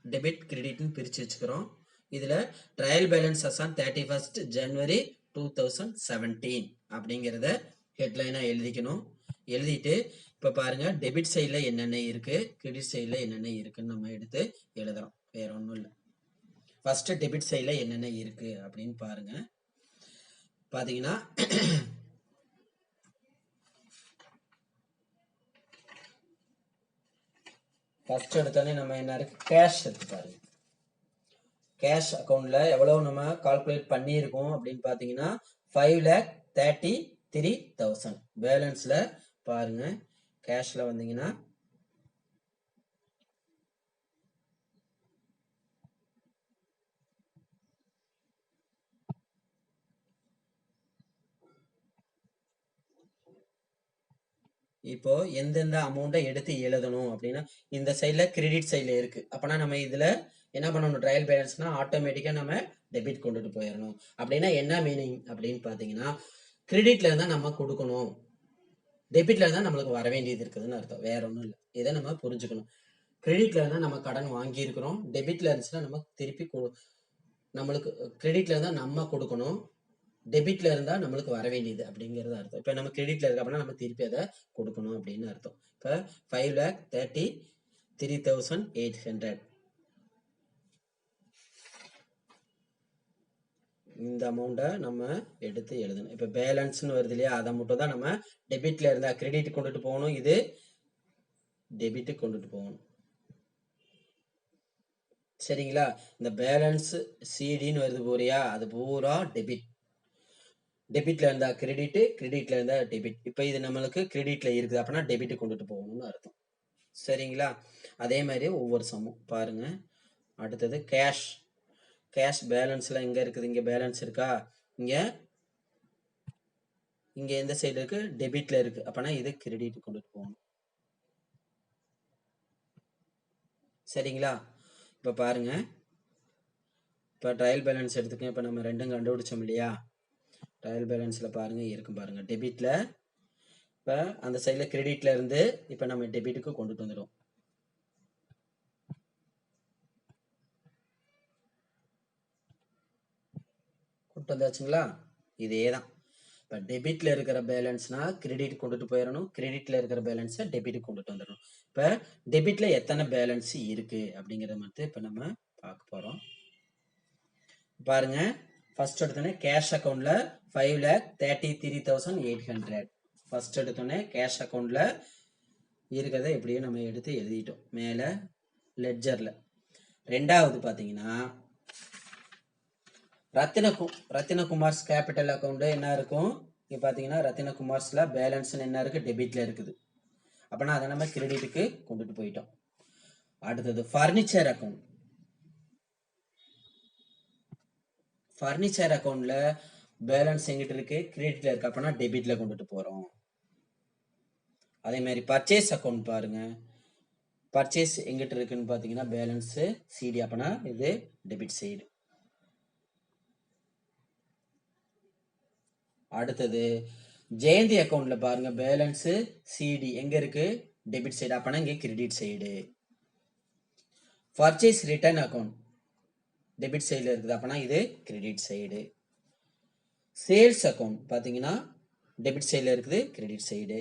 டெபிட் கிரெடிட்னு பிரித்து வச்சுக்கிறோம். இதில் trial balance Azan 31st January 2017 அப்படிங்கிறத ஹெட்லைனாக எழுதிக்கணும். எழுதிட்டு இப்போ பாருங்க டெபிட் சைடில் என்னென்ன இருக்கு, கிரெடிட் சைடில் என்னென்ன இருக்குன்னு நம்ம எடுத்து எழுதுறோம். வேற ஒன்றும் இல்லை. ஃபர்ஸ்ட் டெபிட் சைடில் என்னென்ன இருக்கு அப்படின்னு பாருங்க. பார்த்தீங்கன்னா ஃபர்ஸ்ட் எடுத்தோடனே நம்ம என்ன இருக்கு, கேஷ் எடுத்து பாருங்க. கேஷ் அக்கௌண்ட்ல எவ்வளவு நம்ம கால்குலேட் பண்ணியிருக்கோம் அப்படின்னு பார்த்தீங்கன்னா 5,33,000. பேலன்ஸ்ல பாருங்க, கேஷ்ல வந்தீங்கன்னா இப்போ எந்தெந்த அமௌண்ட்டை எடுத்து எழுதணும் அப்படின்னா, இந்த சைட்ல கிரெடிட் சைட்ல இருக்கு. அப்பனா நம்ம இதுல என்ன பண்ணணும், ட்ரையல் பேலன்ஸ்னா ஆட்டோமேட்டிக்கா நம்ம டெபிட் கொண்டுட்டு போயிடணும். அப்படின்னா என்ன மீனிங் அப்படின்னு பாத்தீங்கன்னா, கிரெடிட்ல இருந்தா நம்ம கொடுக்கணும், டெபிட்ல இருந்தா நம்மளுக்கு வர வேண்டியது இருக்குதுன்னு அர்த்தம், வேற ஒன்றும் இல்லை. இதை நம்ம புரிஞ்சுக்கணும். கிரெடிட்ல இருந்தா நம்ம கடன் வாங்கி இருக்கிறோம், டெபிட்ல இருந்துச்சுன்னா நம்ம திருப்பி நம்மளுக்கு கிரெடிட்ல இருந்தா நம்ம கொடுக்கணும், டெபிட்ல இருந்தா நம்மளுக்கு வர வேண்டியது அப்படிங்கிறது அர்த்தம். இப்ப நம்ம கிரெடிட்ல இருக்கு அப்படின்னா நம்ம திருப்பி அதை கொடுக்கணும் அப்படின்னு அர்த்தம். இப்ப 5,33,800 இந்த அமௌண்ட்டை நம்ம எடுத்து எழுதணும். இப்ப பேலன்ஸ்னு வருது இல்லையா, அதை மட்டும் தான் நம்ம டெபிட்ல இருந்தா கிரெடிட் கொண்டுட்டு போகணும், இது டெபிட் கொண்டுட்டு போகணும். சரிங்களா? இந்த பேலன்ஸ் சிடின்னு வருது போறியா, அது பூரா டெபிட். டெபிட்ல இருந்தா கிரெடிட், கிரெடிட்ல இருந்தா டெபிட். இப்ப இது நம்மளுக்கு கிரெடிட்ல இருக்குது அப்படின்னா டெபிட் கொண்டுட்டு போகணும்னு அர்த்தம். சரிங்களா? அதே மாதிரி ஒவ்வொரு சம்மும் பாருங்க. அடுத்தது கேஷ். கேஷ் பேலன்ஸ்ல எங்க இருக்குது, இங்க பேலன்ஸ் இருக்கா, இங்க இங்க எந்த சைடு இருக்கு, டெபிட்ல இருக்கு, அப்பனா இது கிரெடிட் கொண்டுட்டு போகணும். சரிங்களா? இப்ப பாருங்க, இப்ப ட்ரையல் பேலன்ஸ் எடுத்துக்க. இப்ப நம்ம ரெண்டும் கண்டுபிடிச்சோம் இல்லையா, ட்ரையல் பேலன்ஸ்ல பாருங்க இருக்கும் பாருங்க, டெபிட்ல இப்ப அந்த சைட்ல கிரெடிட்ல இருந்து இப்ப நம்ம டெபிட்டுக்கு கொண்டுட்டு வந்துடும். கொண்டு வந்தாச்சுங்களா? இதேதான். இப்ப டெபிட்ல இருக்கிற பேலன்ஸ்னா கிரெடிட் கொண்டுட்டு போயிடணும், கிரெடிட்ல இருக்கிற பேலன்ஸை டெபிட் கொண்டுட்டு வந்துடணும். இப்ப டெபிட்ல எத்தனை பேலன்ஸ் இருக்கு அப்படிங்கறத மட்டும் இப்ப நம்ம பார்க்க போறோம். பாருங்க, ஃபர்ஸ்ட் எடுத்தோன்னே கேஷ் அக்கௌண்ட்ல 5,33,800. ஃபர்ஸ்ட் எடுத்தோன்னே கேஷ் அக்கௌண்ட்ல இருக்கிறத எப்படியும் நம்ம எடுத்து எழுதிட்டோம் மேல லெட்ஜர்ல. ரெண்டாவது பாத்தீங்கன்னா ரத்தினகுமார்ஸ் கேபிட்டல் அக்கௌண்ட் என்ன இருக்கும், இங்க பாத்தீங்கன்னா ரத்தினகுமார்ஸ்ல பேலன்ஸ் என்ன இருக்கு, டெபிட்ல இருக்குது, அப்பனா அதை நம்ம கிரெடிட்டுக்கு கொண்டுட்டு போயிட்டோம். அடுத்தது ஃபர்னிச்சர் அக்கௌண்ட். ஃபர்னிச்சர் அக்கௌண்ட்ல பேலன்ஸ் எங்கிட்ட இருக்கு, கிரெடிட்ல இருக்கு, அப்பனா டெபிட்ல கொண்டுட்டு போறோம். அதே மாதிரி பர்ச்சேஸ் அக்கௌண்ட் பாருங்க, பர்ச்சேஸ் எங்கிட்ட இருக்குன்னு பாத்தீங்கன்னா பேலன்ஸ் சிடி, அப்பனா இது டெபிட் சைடு. அடுத்தது ஜெயந்தி அக்கௌண்ட்ல பாருங்க, பேலன்ஸ் சிடி எங்க இருக்கு, டெபிட் சைடு, அப்பனா இங்க credit side. Purchase return account debit சைடுல இருக்குது, அப்பனா இது கிரெடிட் சைடு. சேல்ஸ் அக்கௌண்ட் பாத்தீங்கன்னா டெபிட் சைடுல இருக்குது, கிரெடிட் சைடு.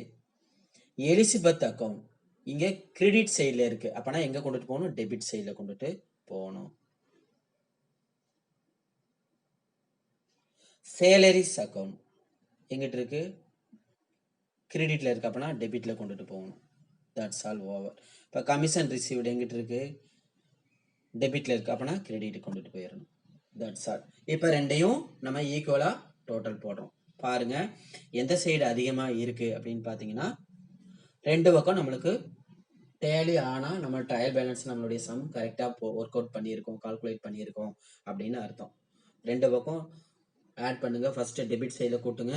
எலிசபெத் அக்கௌண்ட் இங்க கிரெடிட் சைடுல இருக்கு, அப்பனா எங்க கொண்டுட்டு போகணும், டெபிட் சைடுல கொண்டுட்டு போகணும். சேலரிஸ் அக்கௌண்ட் எங்கிட்ட இருக்கு, கிரெடிட்ல இருக்கு, அப்பனா டெபிட்ல கொண்டுட்டு போகணும். That's all over. இப்ப கமிஷன் ரிசீவ்டு எங்கிட்ட இருக்கு, டெபிட்ல இருக்கு, அப்பனா கிரெடிட் கொண்டுட்டு போயிடணும். That's all. இப்ப ரெண்டையும் நம்ம ஈக்குவலா டோட்டல் போடுறோம். பாருங்க, எந்த சைடு அதிகமா இருக்கு அப்படின்னு பாத்தீங்கன்னா ரெண்டு பக்கம் நம்மளுக்கு டேலி ஆனா நம்ம ட்ரையல் பேலன்ஸ் நம்மளுடைய சம் கரெக்டா ஒர்க் அவுட் பண்ணியிருக்கோம், கால்குலேட் பண்ணியிருக்கோம் அப்படின்னு அர்த்தம். ரெண்டு பக்கம் ஆட் பண்ணுங்க. ஃபர்ஸ்ட் டெபிட் சைடில் கூட்டுங்க,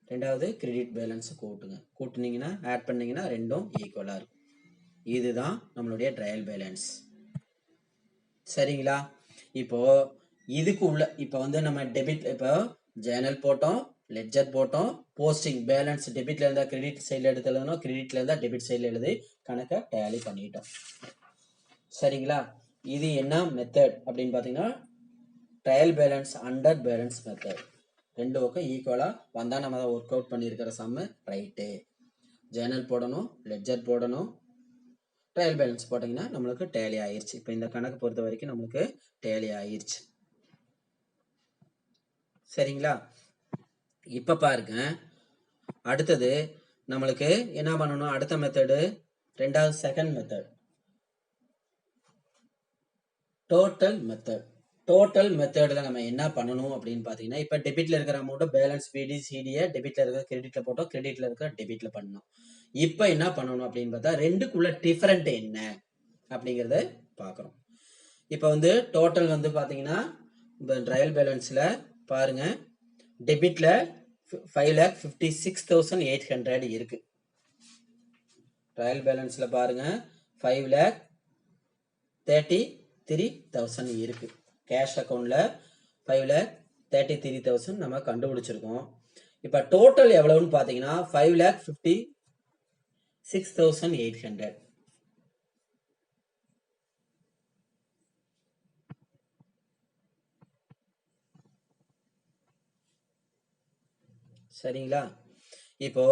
ரெண்டாவது கிரெடிட் பேலன்ஸ் கூட்டுங்க. கூட்டுனீங்கன்னா ஆட் பண்ணீங்கன்னா ரெண்டும் ஈக்குவலா இருக்கும். இதுதான் நம்மளுடைய ட்ரையல் பேலன்ஸ். சரிங்களா? இப்போ இதுக்கு உள்ள இப்போ வந்து நம்ம டெபிட், இப்போ ஜேர்னல் போட்டோம், லெட்ஜர் போட்டோம், போஸ்டிங் பேலன்ஸ் டெபிட்ல இருந்தா கிரெடிட் சைடில் எடுத்து எழுதணும், கிரெடிட்ல இருந்தா டெபிட் சைடில் எழுதி கணக்கை டேலி பண்ணிட்டோம். சரிங்களா? இது என்ன மெத்தட் அப்படின்னு பாத்தீங்கன்னா trial balance under balance method. ரெண்டு பக்கம் ஈக்குவலா வந்தா நம்ம அதை ஒர்க் அவுட் பண்ணியிருக்கிற சம்மு ரைட்டு. ஜேர்னல் போடணும், லெட்ஜர் போடணும், ட்ரையல் பேலன்ஸ் போட்டீங்கன்னா நம்மளுக்கு டேலி ஆயிருச்சு. இப்போ இந்த கணக்கு பொறுத்த வரைக்கும் நம்மளுக்கு டேலி ஆயிருச்சு. சரிங்களா? இப்ப பாருங்க, அடுத்தது நம்மளுக்கு என்ன பண்ணணும், அடுத்த மெத்தடு ரெண்டாவது second method total method. Total மெத்தட்ல நம்ம என்ன பண்ணணும் அப்படின்னு பாத்தீங்கன்னா இப்ப டெபிட்ல இருக்கிற அமௌண்ட் பேலன்ஸ் பிடி சிடியை டெபிட்ல இருக்கிற கிரெடிட்ல போட்டோம், கிரெடிட்ல இருக்கிற டெபிட்ல பண்ணணும். இப்ப என்ன பண்ணணும் அப்படின்னு பார்த்தா ரெண்டுக்குள்ள டிஃபரெண்ட் என்ன அப்படிங்கறத பாக்குறோம். இப்ப வந்து டோட்டல் வந்து பாத்தீங்கன்னா ட்ரையல் பேலன்ஸ்ல பாருங்க டெபிட்ல 5,56,800 இருக்கு. ட்ரையல் பேலன்ஸ்ல பாருங்க 5,56,800 33,000 இருக்கு. கேஷ் அக்கௌண்ட்ல 5,33,000 நம்ம கண்டுபிடிச்சிருக்கோம். இப்ப டோட்டல் எவ்வளவுன்னு பாத்தீங்கன்னா 5,56,800. சரிங்களா? இப்போ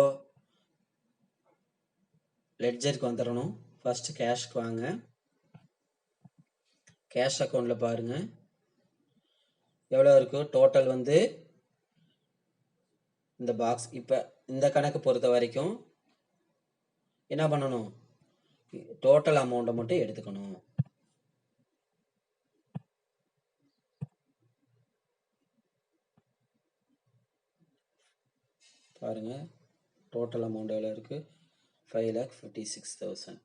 லெட்ஜருக்கு வந்துடணும். ஃபர்ஸ்ட் கேஷ்க்கு வாங்க. கேஷ் அக்கௌண்ட்ல பாருங்க எவ்வளவு இருக்கு. டோட்டல் வந்து இந்த பாக்ஸ். இப்ப இந்த கணக்கு பொறுத்த வரைக்கும் என்ன பண்ணணும், டோட்டல் அமௌண்ட்டை மட்டும் எடுத்துக்கணும். பாருங்க டோட்டல் அமௌண்ட் எவ்வளவு இருக்கு, 5,56,000.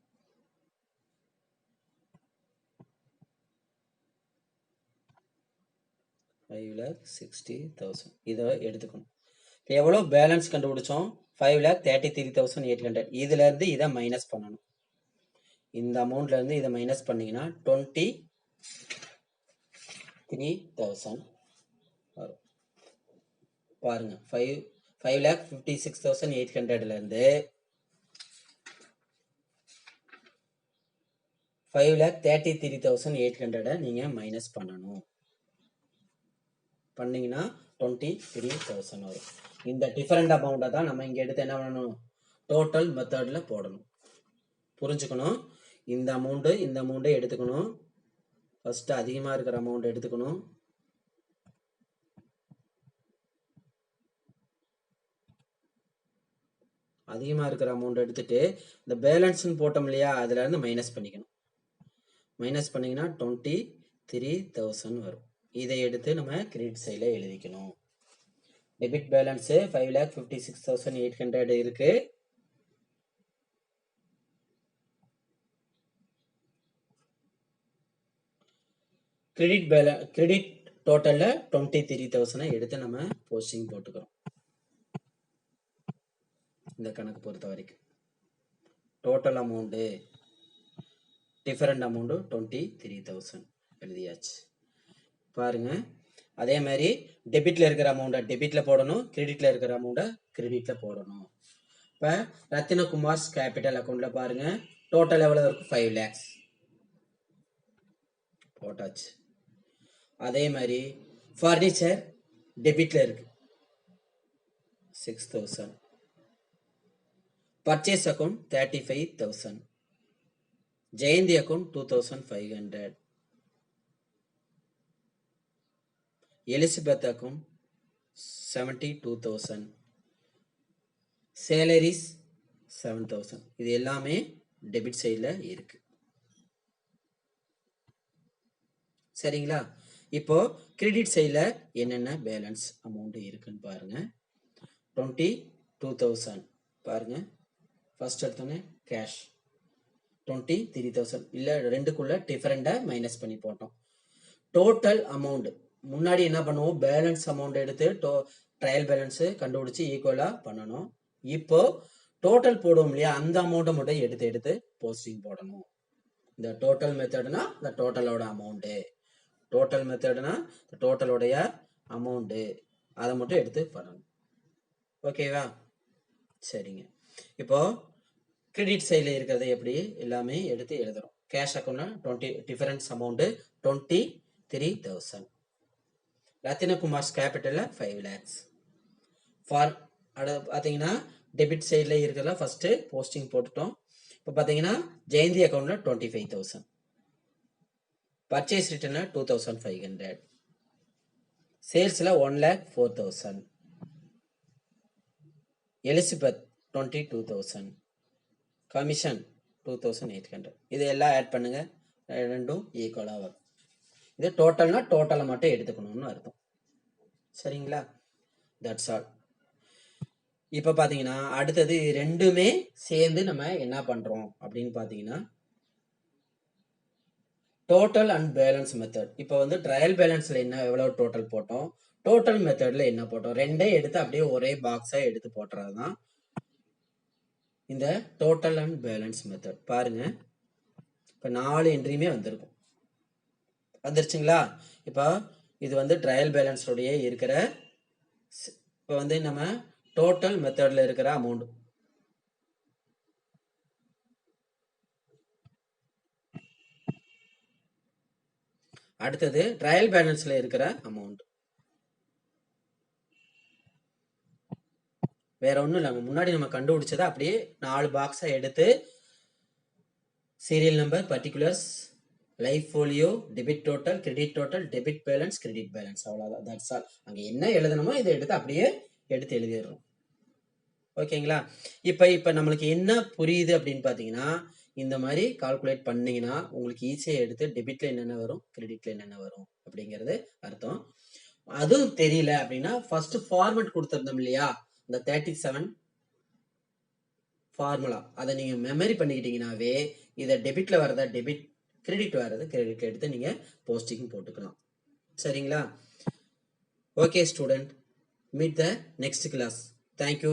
இதை எடுத்துக்கணும். இப்போ எவ்வளோ பேலன்ஸ் கண்டுபிடிச்சோம், 5,33,800. இதுல இருந்து இதை மைனஸ் பண்ணணும். இந்த அமௌண்ட்ல இருந்து இதை மைனஸ் பண்ணீங்கன்னா 23,000 வரும். பாருங்க 5,56,800ல இருந்து 5,33,800 நீங்க மைனஸ் பண்ணணும். பண்ணீங்கன்னா 23,000 வரும். இந்த டிஃபரெண்ட் அமௌண்ட்டை தான் நம்ம இங்க எடுத்து என்ன பண்ணணும், டோட்டல் மெத்தட்ல போடணும். புரிஞ்சுக்கணும். இந்த அமௌண்ட் எடுத்துக்கணும். ஃபர்ஸ்ட் அதிகமா இருக்கிற அமௌண்ட் எடுத்துக்கணும். அதிகமா இருக்கிற அமௌண்ட் எடுத்துட்டு இந்த பேலன்ஸ் போட்டோம் இல்லையா, அதுல இருந்து மைனஸ் பண்ணிக்கணும். மைனஸ் பண்ணீங்கன்னா 23,000 வரும். இதை எடுத்து நம்ம கிரெடிட் சைட்ல எழுதிக்கணும். டெபிட் பேலன்ஸ் 5,56,800 இருக்கு. கிரெடிட் டோட்டல்ல 23,000 எடுத்து நம்ம போஸ்டிங் போட்டுக்கிறோம். இந்த கணக்கு பொறுத்த வரைக்கும் டோட்டல் அமௌண்ட் டிஃபரெண்ட் அமௌண்ட் 23,000 எழுதியாச்சு. பாருங்க அதே மாதிரி டெபிட்ல இருக்கிற அமௌண்ட்டை டெபிட்ல போடணும், கிரெடிட்ல இருக்கிற அமௌண்ட்டை கிரெடிட்ல போடணும். இப்போ ரத்தினகுமார்ஸ் கேபிட்டல் அக்கௌண்ட்ல பாருங்க டோட்டல் எவ்வளவு இருக்கு, 5 lakhs போட்டாச்சு. அதே மாதிரி ஃபர்னிச்சர் டெபிட்ல இருக்கு 6,000. Purchase account 35,000. Jayanthi account 2,500. Elizabeth account 72,000. Salaries 7,000. இது எல்லாமே டெபிட் சைட்ல இருக்கு. சரிங்களா? இப்போ கிரெடிட் சைட்ல என்னென்ன பேலன்ஸ் அமௌண்ட் இருக்குன்னு பாருங்க. 22,000 பாருங்க. ஃபர்ஸ்ட் எடுத்தோன்னே கேஷ் 23,000 இல்ல ரெண்டுக்குள்ள டிஃபரெண்டா மைனஸ் பண்ணி போட்டோம். டோட்டல் அமௌண்ட் முன்னாடி என்ன பண்ணுவோம், பேலன்ஸ் அமௌண்ட் எடுத்து ட்ரையல் பேலன்ஸ் கண்டுபிடிச்சு ஈக்குவலா பண்ணணும். இப்போ டோட்டல் போடுவோம் இல்லையா, அந்த அமௌண்ட்டை மட்டும் எடுத்து போஸ்டிங் போடணும். இந்த டோட்டல் மெத்தட்னா இந்த டோட்டலோட அமௌண்ட், டோட்டல் மெத்தட்னா டோட்டலோடைய அமௌண்ட், அதை மட்டும் எடுத்து பண்ணணும். ஓகேவா? சரிங்க. இப்போ கிரெடிட் சைட்ல இருக்கிறத எப்படி எல்லாமே எடுத்து எழுதுறோம். கேஷ் அக்கௌண்ட்ல 20 டிஃபரன்ஸ் அமௌண்ட் 23,000. ரத்தினகுமார்ஸ் கேபிட்டல்ல 5 lakhs. ஃபார் பாத்தீங்கன்னா டெபிட் சைட்ல இருக்கிறதுல ஃபர்ஸ்ட் போஸ்டிங் போட்டுட்டோம். இப்போ பாத்தீங்கன்னா ஜெயந்தி அக்கௌண்ட்ல 25,000. பர்ச்சேஸ் ரிட்டர்ன்ல 2,500. சேல்ஸ்ல 1,04,000. எலிசபெத் 22,000. கமிஷன் 2,800. இது எல்லாம் ஆட் பண்ணுங்க, ரெண்டும் ஈக்குவலா வரும். இது டோட்டல்னா டோட்டலை மட்டும் எடுத்துக்கணும்னு அர்த்தம். சரிங்களா? That's all. இப்ப பாத்தீங்கன்னா அடுத்தது ரெண்டுமே சேர்ந்து நம்ம என்ன பண்றோம் அப்படின்னு பாத்தீங்கன்னா டோட்டல் அண்ட் பேலன்ஸ் மெத்தட். இப்போ வந்து ட்ரையல் பேலன்ஸ்ல என்ன எவ்வளவு டோட்டல் போட்டோம், டோட்டல் மெத்தட்ல என்ன போட்டோம், ரெண்டே எடுத்து அப்படியே ஒரே பாக்ஸா எடுத்து போட்டுறதுதான் இந்த டோட்டல் அண்ட் பேலன்ஸ் மெத்தட். பாருங்க இப்ப 4 என்ட்ரியுமே வந்திருக்கும். வந்துருச்சுங்களா? இப்போ இது வந்து ட்ரையல் பேலன்ஸோடயே இருக்கிற இப்போ வந்து நம்ம டோட்டல் மெத்தட்ல இருக்கிற அமௌண்ட். அடுத்தது ட்ரையல் பேலன்ஸ்ல இருக்கிற அமௌண்ட். வேற ஒன்றும் இல்லை, முன்னாடி நம்ம கண்டுபிடிச்சதை அப்படியே 4 பாக்ஸை எடுத்து serial number, particulars, life folio, debit total, credit total, debit balance, credit balance, அவ்வளோதான். That's all. அங்கே என்ன எழுதணுமோ இதை எடுத்து அப்படியே எடுத்து எழுதிடுறோம். ஓகேங்களா? இப்போ நம்மளுக்கு என்ன புரியுது அப்படின்னு பார்த்தீங்கன்னா, இந்த மாதிரி கால்குலேட் பண்ணீங்கன்னா உங்களுக்கு ஈஸியாக எடுத்து டெபிட்ல என்னென்ன வரும், கிரெடிட்ல என்னென்ன வரும் அப்படிங்கிறது அர்த்தம். அதுவும் தெரியல அப்படின்னா ஃபர்ஸ்ட் ஃபார்மட் கொடுத்துருந்தோம் இல்லையா, இந்த 37 ஃபார்முலா, அதை நீங்க மெமரி பண்ணிக்கிட்டீங்கன்னாவே இதை டெபிட்ல வரத டெபிட், கிரெடிட் வரது கிரெடிட்ல எடுத்து நீங்க போஸ்டிங் போட்டுக்கலாம். சரிங்களா? Okay student, meet the next class. Thank you.